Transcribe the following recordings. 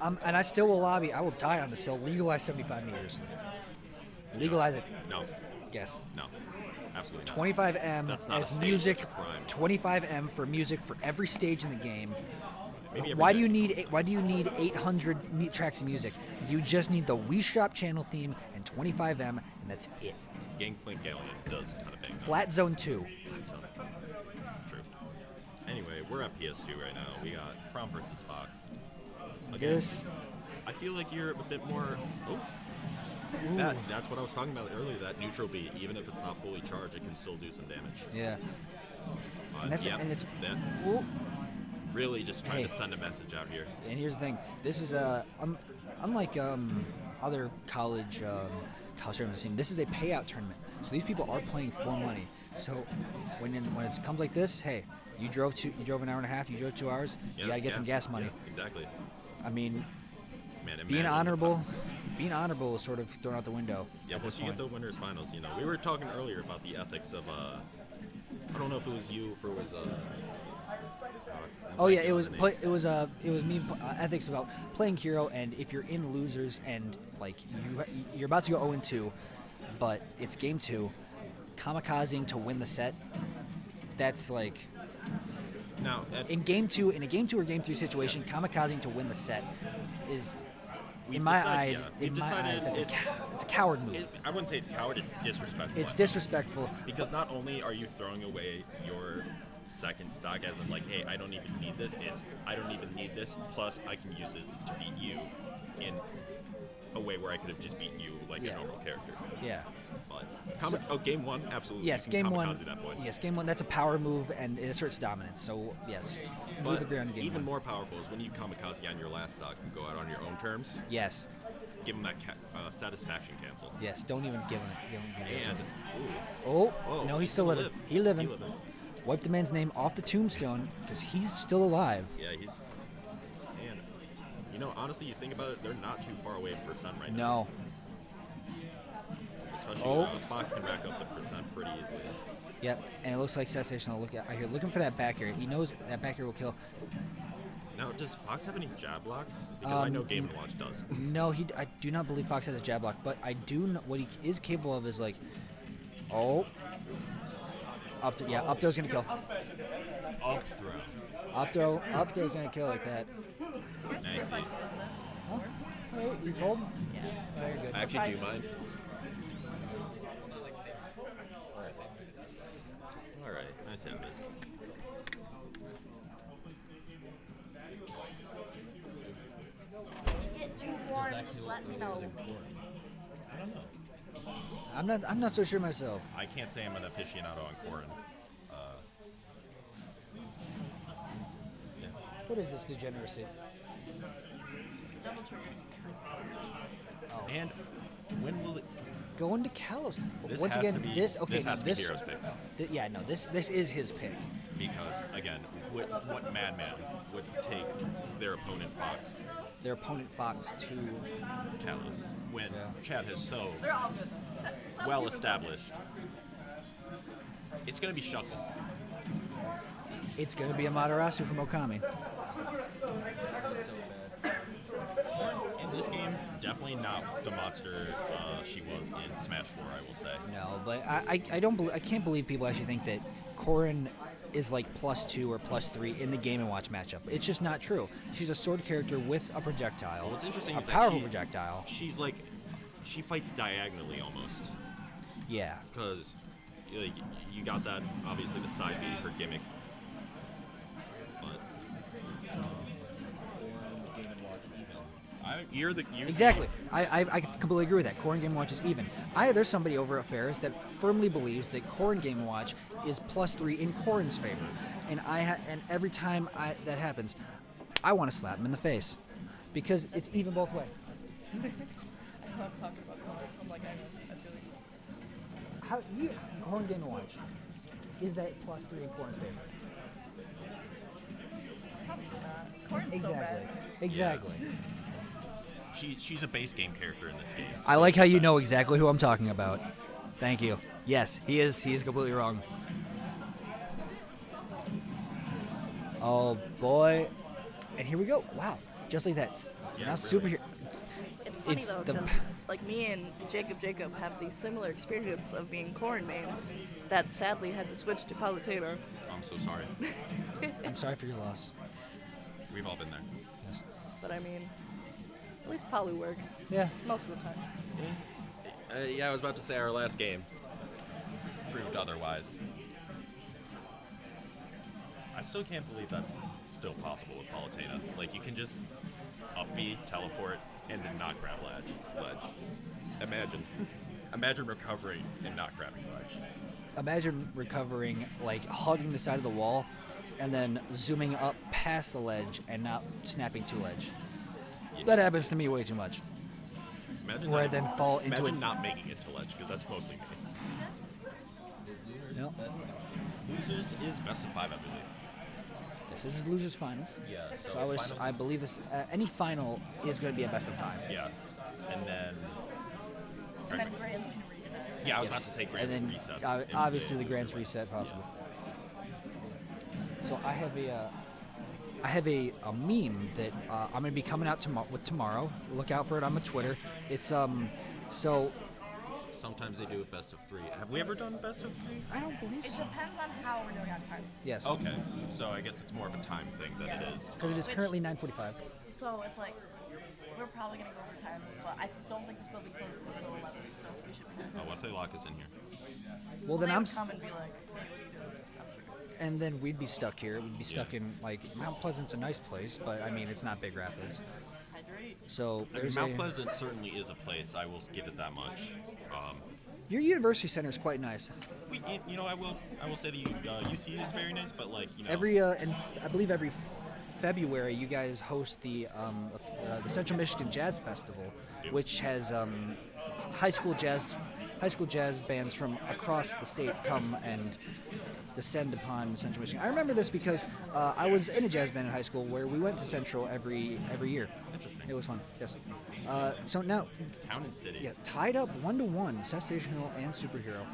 And I still will lobby. I will die on this hill. Legalize 75 meters. Legalize it. No. Yes. No. Absolutely not. 25M That's not as a stage, music. it's a crime. 25M for music for every stage in the game. Maybe every Why day. do you need 800 tracks of music? You just need the Wii Shop channel theme and 25M, and that's it. Gangplank Galleon does kind of bang. Flat Zone 2. True. Anyway, we're at PS2 right now. We got Chrom versus Fox. Again, I feel like you're a bit more. Oh, that's what I was talking about earlier. That neutral beat, even if it's not fully charged, it can still do some damage. Yeah. And it's that really just trying to send a message out here. And here's the thing: this is unlike other college tournaments. This is a payout tournament, so these people are playing for money. So when it comes like this, hey, you drove an hour and a half, you drove 2 hours, you gotta get some gas money. Yeah, exactly. I mean, being honorable is sort of thrown out the window. Yeah, at once this you point. get the winners finals, we were talking earlier about the ethics of I don't know if it was you, if it was Oh yeah, it was me. Ethics about playing hero, and if you're in losers and like you're about to go 0-2, but it's game 2, kamikazing to win the set. That's like now in game 2 or game 3 situation, kamikazing to win the set is. In my eyes, it's a coward move. I wouldn't say it's coward. It's disrespectful. It's disrespectful because not only are you throwing away your second stock as in like, hey, I don't even need this. It's I don't even need this. Plus, I can use it to beat you in a way where I could have just beaten you like a normal character. Yeah. But game 1, absolutely. Yes, game 1. That point. Yes, game 1. That's a power move and it asserts dominance. So yes, but agree on game even 1. more powerful is when you kamikaze on your last stock and go out on your own terms. Yes. Give him that satisfaction cancel. Yes, don't even give him. And no, he's still living. He living. Wipe the man's name off the tombstone because he's still alive. Yeah, he's. And honestly, you think about it, they're not too far away for Sun right now. No. Especially Fox can rack up the percent pretty easily. Yep, and it looks like SETHsational looking for that back air. He knows that back air will kill. Now, does Fox have any jab blocks? Because I know Game & Watch does. No, I do not believe Fox has a jab block, but I do know what he is capable of is like, up throw's gonna kill. Up throw's gonna kill like that. Nice. Huh? Hey, you cold? Yeah. Oh, you're good. I actually do mind. All right, nice have this. Get too warm, just let me know. I don't know. I'm not so sure myself. I can't say I'm an aficionado on Corrin. What is this degeneracy? Double trigger. And when will it go into Kalos? This Once has again, to be, this has to be Heroes picks. This is his pick. Because again, what madman would take their opponent Fox to Kalos when Chad has so They're all good. well established? It's gonna be Shuckle. It's gonna be Amaterasu from Okami. In this game, definitely not the monster she was in Smash 4, I will say. No, but I can't believe people actually think that Corrin is like +2 or +3 in the Game & Watch matchup. It's just not true. She's a sword character with a projectile. Well, what's interesting a is powerful that projectile. She's like, she fights diagonally almost. Yeah. Because you got that, obviously the side B, her gimmick. Exactly. I completely agree with that. Corrin Game & Watch is even. There's somebody over at Ferris that firmly believes that Corrin Game & Watch is +3 in Corrin's favor, and and every time that happens, I want to slap him in the face because it's even both ways. So I'm talking about Corrin. I'm like, I feel like. Corrin Game & Watch is that +3 in Corrin's favor? Probably not. Corrin's so bad. Exactly. Yeah. She's a base game character in this game. I like how you know exactly who I'm talking about. Thank you. Yes, he is completely wrong. Oh boy. And here we go. Wow. Just like that. Yeah, Now really. superhero. It's funny It's though, the- because like me and Jacob have the similar experience of being Corrin mains that sadly had to switch to Palutena. I'm so sorry. I'm sorry for your loss. We've all been there. Yes. But I mean, at least Palu works Yeah. most of the time. Yeah, I was about to say our last game proved otherwise. I still can't believe that's still possible with Palutena. Like, you can just up B, teleport, and then not grab ledge. Imagine recovering and not grabbing ledge. Imagine recovering, like hugging the side of the wall, and then zooming up past the ledge and not snapping to ledge. Yeah. That happens to me way too much. Imagine Where I not- then fall into imagine it. not making it to ledge, because that's mostly me. No. Losers is best of 5, I believe. Yes, this is losers finals. Yeah. So I believe this. Any final is going to be a best of 5. Yeah. And then... And then grands can reset. Yeah, I was Yes. about to say And grand then resets. in obviously the losers. grants reset possible. So I have a meme that I'm going to be coming out with tomorrow. Look out for it on my Twitter. It's so Sometimes they do it best of 3. Have we ever done best of 3? I don't believe It so. depends on how we're doing on time. Yes. Okay, so I guess it's more of a time thing than it is. Because it is Which- currently 9:45. So it's like, we're probably going to go over time, but I don't think this building closes until 11, so we should be good. Oh, what if they lock us in here? Well, then They I'm would come st- and be like, hey, what are you doing? I'm sure. and then we'd be stuck here. We'd be stuck Yeah. in like Mount Pleasant's a nice place, but I mean it's not Big Rapids. Hydrate. So I mean, there's Mount a, Pleasant certainly is a place. I will give it that much. your university center is quite nice. I will say the UC is very nice, but like And I believe every February you guys host the Central Michigan Jazz Festival, which has high school jazz bands from across the state come and descend upon Central Michigan. I remember this because I was in a jazz band in high school where we went to Central every year. Interesting. It was fun. Yes. So now, Town and city. yeah, tied up 1-1, SETHsational and Superhero.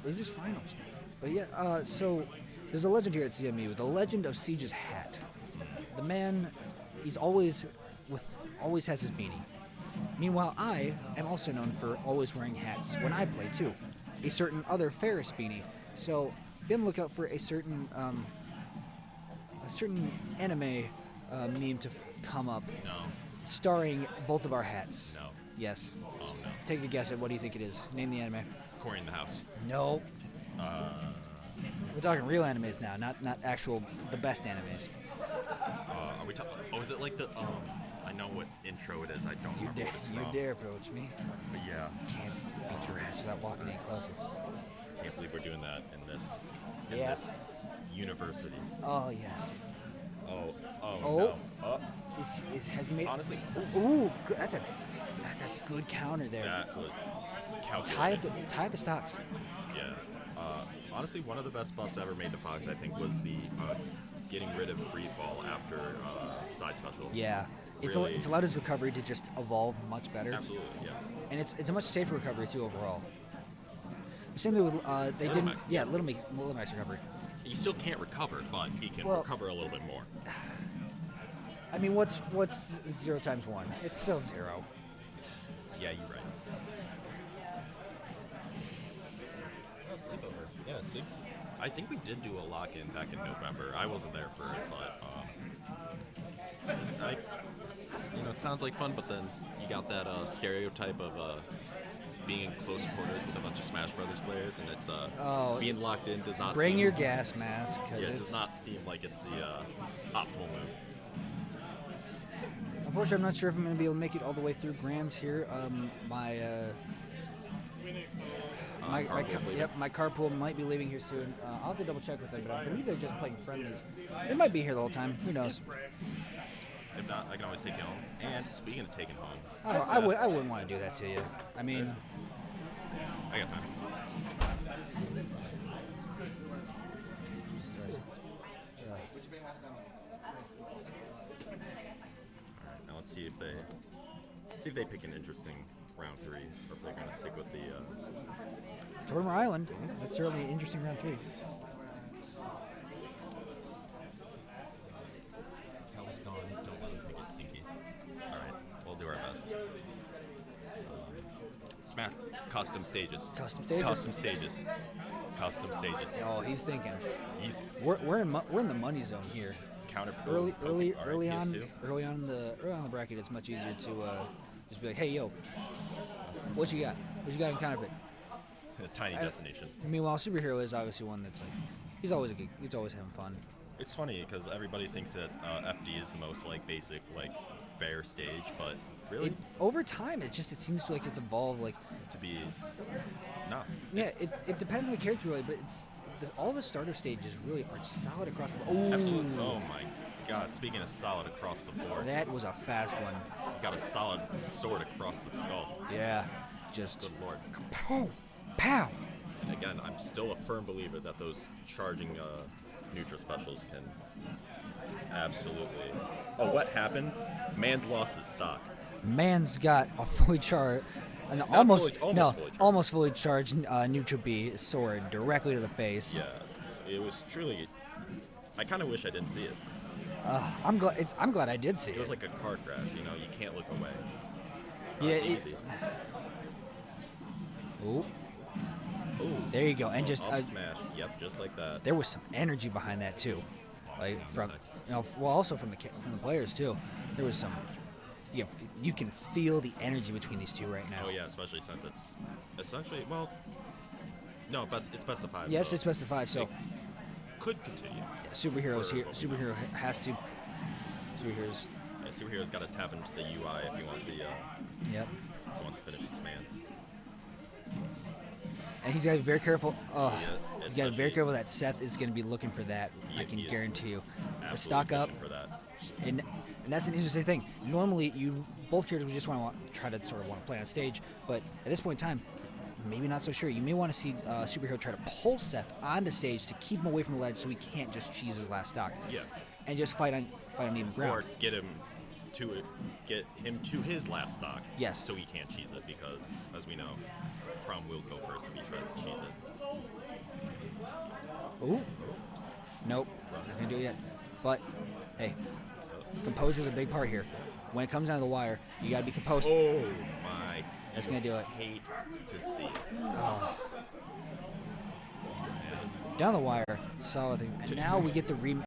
Those are just finals. But yeah, so there's a legend here at CMU, the legend of Siege's hat. The man, he's always has his beanie. Meanwhile, I am also known for always wearing hats when I play too. A certain other Ferris beanie. So be on the lookout for a certain anime meme to come up, No. starring both of our hats. No. Yes. Oh no. Take a guess at what do you think it is. Name the anime. Corey in the house. No. We're talking real animes now, not actual the best animes. Are we talking? Oh, is it like the? I know what intro it is. I don't You remember dare, what it's you from. dare approach me. But yeah, Can't beat your ass without walking any closer. can't believe we're doing that in this. Yeah. This university. Oh yes. Oh. Oh. No. Oh. Has he made? Honestly, Ooh, good. That's a good counter there. that was Tie calculated. up the stocks. Yeah. Honestly, one of the best buffs ever made to Fox, I think, was the getting rid of free fall after side special. Yeah. Really- It's allowed his recovery to just evolve much better. Absolutely. Yeah. And it's a much safer recovery too overall. The same thing with they Little didn't. Mac. Yeah, Little Mac's recovery. He still can't recover, but he can Well- recover a little bit more. I mean, what's 0 times 1? It's still 0. Yeah, you're right. Oh, sleepover. Yeah, sleep. I think we did do a lock-in back in November. I wasn't there for it, but it sounds like fun. But then you got that stereotype of being in close quarters with a bunch of Smash Brothers players, and it's being locked in does not. Bring seem, your gas mask, because Yeah, it it's. does not seem like it's the optimal move. Unfortunately, I'm not sure if I'm going to be able to make it all the way through Grands here. My carpool might be leaving here soon. I'll have to double check with them, but I believe they're just playing friendlies. They might be here the whole time. Who knows? If not, I can always take you home. And speaking of taking home, I wouldn't want to do that to you. I mean, I got time. Alright, now let's see if they pick an interesting round 3, or if they're gonna stick with the Tortimer Island. That's certainly an interesting round 3. Cal's gone, don't let him pick it, see. Smash. Custom stages. Custom stages? Custom stages. Custom stages. Oh, he's thinking. He's We're in the money zone here. counter. Early Alright, on PS2. early on in the bracket, it's much easier to just be like, hey yo, what you got? What you got in counterpick? A tiny destination. Meanwhile, superhero is obviously one that's like he's always having fun. It's funny because everybody thinks that FD is the most like basic, like fair stage, but really Over time, it seems like it's evolved. Like to be no. yeah, it depends on the character really, but all the starter stages really are solid across the board. Absolutely. Oh my God! Speaking of solid across the board, That was a fast one. got a solid sword across the skull. Yeah, just Good lord. pow, pow. And again, I'm still a firm believer that those charging Nutra specials can absolutely. Oh, what happened? Man's lost his stock. Man's got a fully charged, almost fully charged. almost fully charged Nutra B sword directly to the face. Yeah, it was truly. I kind of wish I didn't see it. I'm glad I did see It it. was like a car crash. You know, you can't look away. Yeah. It's easy. Ooh, Ooh. there you go. And just Up smash. Yep, just like that. there was some energy behind that too, like from also from the players too. There was some. You can feel the energy between these two right now. Oh yeah, especially since it's essentially no, it's best of 5. Yes, so it's best of 5. So it could continue. yeah, superheroes here. Superhero has to. Superheroes. Yeah, superhero's got to tap into the UI if he wants Yep. if he wants to finish his commands. And he's got to be very careful. Yeah, He's got to be very especially- careful that Seth is going to be looking for that. I can he is guarantee you. The Absolutely stock up, pushing for that. and that's an interesting thing. Normally, both characters would just want to try to sort of want to play on stage, but at this point in time, maybe not so sure. You may want to see Superhero try to pull Seth onto stage to keep him away from the ledge, so he can't just cheese his last stock. Yeah. And just fight on even ground. Or get him to his last stock. Yes. So he can't cheese it because, as we know, Chrom will go first if he tries to cheese it. Ooh. Nope. Not gonna do it yet. But hey, composure is a big part here. When it comes down to the wire, you gotta be composed. Oh my! That's gonna do it. Hate to see it. Down the wire, solid thing. And now we get the rematch.